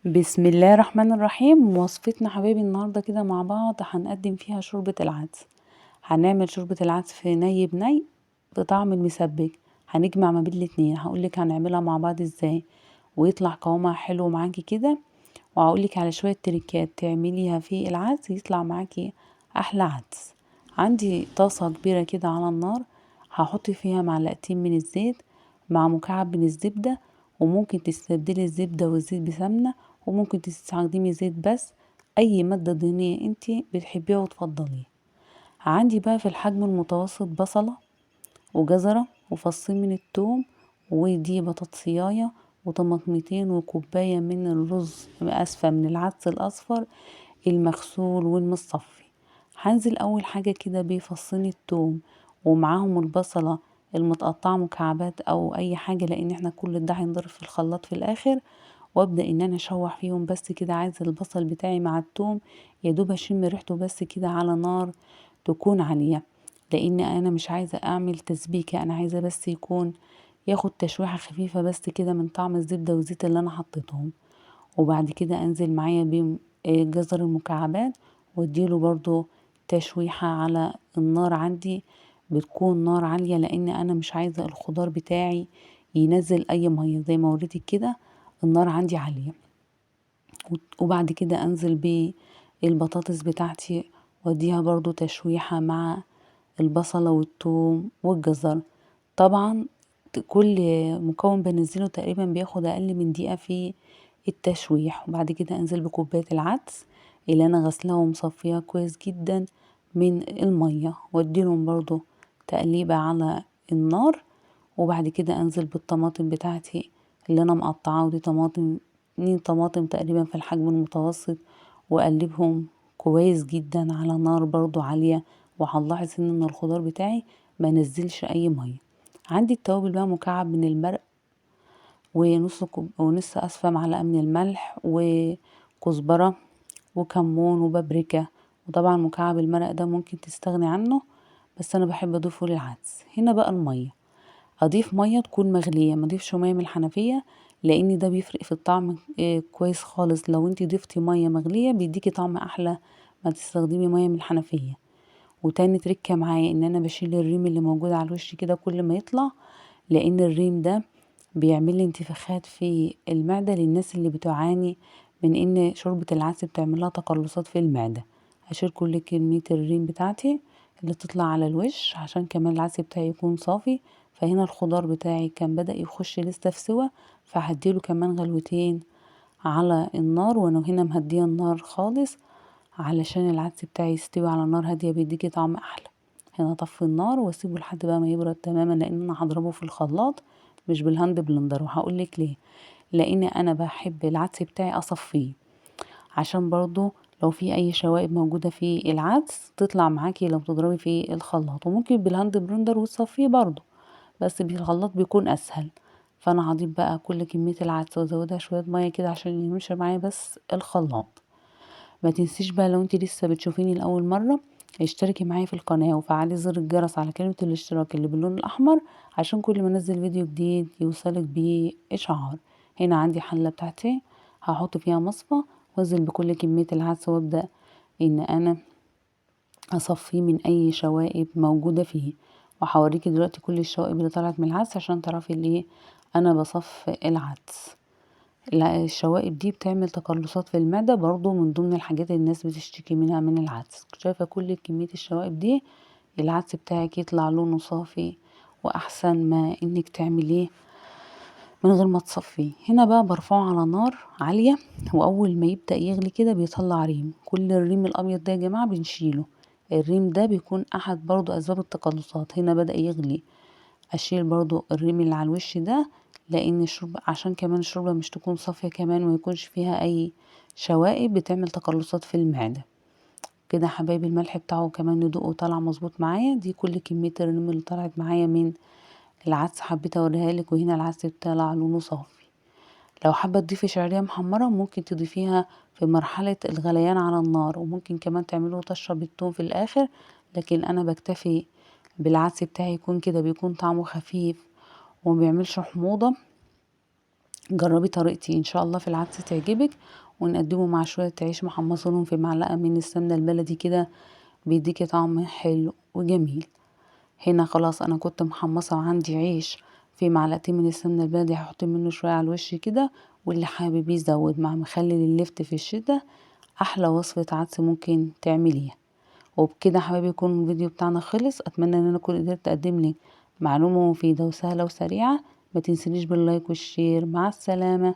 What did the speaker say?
بسم الله الرحمن الرحيم. وصفتنا حبايبي النهارده كده مع بعض هنقدم فيها شوربة العدس. هنعمل شوربة العدس في ني بني بطعم المسبك. هنجمع ما بين الاتنين، هقولك هنعملها مع بعض ازاي ويطلع قوامها حلو معاكي كده، وهقولك على شوية تريكات تعمليها في العدس يطلع معاكي احلى عدس. عندي طاسة كبيرة كده على النار، هحط فيها معلقتين من الزيت مع مكعب من الزبدة، وممكن تستبدلي الزبدة والزيت بسمنة، وممكن تستخدمي زيت بس، اي مادة دهنية انتي بتحبيها وتفضليها. عندي بقى في الحجم المتوسط بصلة وجزرة وفصين من الثوم، ودي بطاطسياية وطماطمتين وكوباية من الرز، اسفة، من العدس الاصفر المغسول والمصفي. هنزل اول حاجة كده بفصين الثوم ومعاهم البصلة المتقطعة مكعبات او اي حاجة، لان احنا كل ده هينضرب في الخلاط في الاخر، وابدا ان انا اشوح فيهم بس كده. عايزه البصل بتاعي مع الثوم يا دوب اشم ريحته بس كده على نار تكون عاليه، لان انا مش عايزه اعمل تسبيكه، انا عايزه بس يكون ياخد تشويحه خفيفه بس كده من طعم الزبده والزيت اللي انا حطيتهم. وبعد كده انزل معايا بيه جزر المكعبات، واديله برضو تشويحه على النار. عندي بتكون نار عاليه، لان انا مش عايزه الخضار بتاعي ينزل اي ميه، زي ما وريتك كده النار عندي عاليه. وبعد كده انزل بالبطاطس بتاعتي واديها برضو تشويحة مع البصلة والثوم والجزر. طبعا كل مكون بنزله تقريبا بياخد اقل من دقيقة في التشويح. وبعد كده انزل بكوباية العدس اللي انا غسلها ومصفيها كويس جدا من المية، واديلهم برضو تقليبة على النار. وبعد كده انزل بالطماطم بتاعتي اللي انا مقطعاه، ودي طماطم 2 طماطم تقريبا في الحجم المتوسط، واقلبهم كويس جدا على نار برضو عالية. وهنلاحظ ان الخضار بتاعي ما نزلش اي ميه. عندي التوابل بقى مكعب من المرق، ونص اسفة معلقة من الملح، وكزبرة وكمون وبابريكا. وطبعا مكعب المرق ده ممكن تستغني عنه، بس انا بحب اضيفه للعدس. هنا بقى المية، اضيف ميه تكون مغليه، ما اضيفش ميه من الحنفيه، لان ده بيفرق في الطعم كويس خالص. لو انتي ضفتي ميه مغليه بيديكي طعم احلى ما تستخدمي ميه من الحنفيه. وتاني تركه معايا ان انا بشيل الريم اللي موجود على الوش كده كل ما يطلع، لان الريم ده بيعمل لي انتفاخات في المعده، للناس اللي بتعاني من ان شوربه العدس بتعمل لها تقلصات في المعده. هشيل كل كميه الريم بتاعتي اللي تطلع على الوش، عشان كمان العدس بتاعي يكون صافي. فهنا الخضار بتاعي كان بدأ يخش لسه في سوا، فهديله كمان غلوتين على النار، وانا هنا مهديه النار خالص علشان العدس بتاعي يستوي على نار هاديه، بيديكي طعم احلى. هنا اطفي النار واسيبه لحد بقى ما يبرد تماما، لان انا هضربه في الخلاط مش بالهاند بلندر. وهقولك ليه، لان انا بحب العدس بتاعي اصفيه، عشان برضو لو في اي شوائب موجودة في العدس تطلع معاكي لو تضربي في الخلاط. وممكن بالهاند بلندر وتصفيه برضو، بس بالخلاط بيكون اسهل. فانا هضيف بقى كل كمية العدس وازودها شوية مية كده عشان يمشي معايا بس الخلاط. ما تنسيش بقى لو انت لسه بتشوفيني لاول مرة، اشتركي معايا في القناة وفعلي زر الجرس على كلمة الاشتراك اللي باللون الاحمر، عشان كل ما انزل فيديو جديد يوصلك بيه اشعار. هنا عندي حلة بتاعتي هحط فيها مصفى، وانزل بكل كمية العدس، وابدأ ان انا اصفيه من اي شوائب موجودة فيه. وهوريكي دلوقتي كل الشوائب اللي طلعت من العدس عشان تعرفي ليه انا بصفي العدس. الشوائب دي بتعمل تقلصات في المعدة، برضو من ضمن الحاجات اللي الناس بتشتكي منها من العدس. شايفة كل كمية الشوائب دي، العدس بتاعك يطلع لونه صافي، واحسن ما انك تعمليه من غير ما تصفيه. هنا بقى برفعه على نار عالية، واول ما يبدأ يغلي كده بيطلع ريم. كل الريم الابيض ده يا جماعة بنشيله، الريم ده بيكون احد برضو اسباب التقلصات. هنا بدأ يغلي، اشيل برضو الريم اللي على الوش ده، لان الشوربة عشان كمان الشوربة مش تكون صافية كمان وما يكونش فيها اي شوائب بتعمل تقلصات في المعدة. كده حبايبي الملح بتاعه كمان ندوقه طالع مظبوط معايا. دي كل كمية الريم اللي طلعت معايا من العدس حبيت اوريها لك. وهنا العدس طلع لونه صافي. لو حابة تضيفي شعرية محمرة ممكن تضيفيها في مرحلة الغليان على النار، وممكن كمان تعملوا طشة بالثوم في الاخر، لكن انا بكتفي بالعدس بتاعي يكون كده، بيكون طعمه خفيف ومبيعملش حموضة، جربي طريقتي ان شاء الله في العدس تعجبك. ونقدمه مع شوية عيش محمصينهم في معلقة من السمنة البلدي كده، بيديكي طعم حلو وجميل. هنا خلاص انا كنت محمصة عندي عيش في معلقتين من السمنة البلدي، هحط منه شوية على الوش كده، واللي حابب يزود مع مخلل اللفت في الشتا احلى وصفة عدس ممكن تعمليها. وبكده حبايبي يكون الفيديو بتاعنا خلص. اتمنى ان انا اكون قدرت اقدم لك معلومة مفيدة وسهلة وسريعة. ما تنسونيش باللايك والشير. مع السلامة.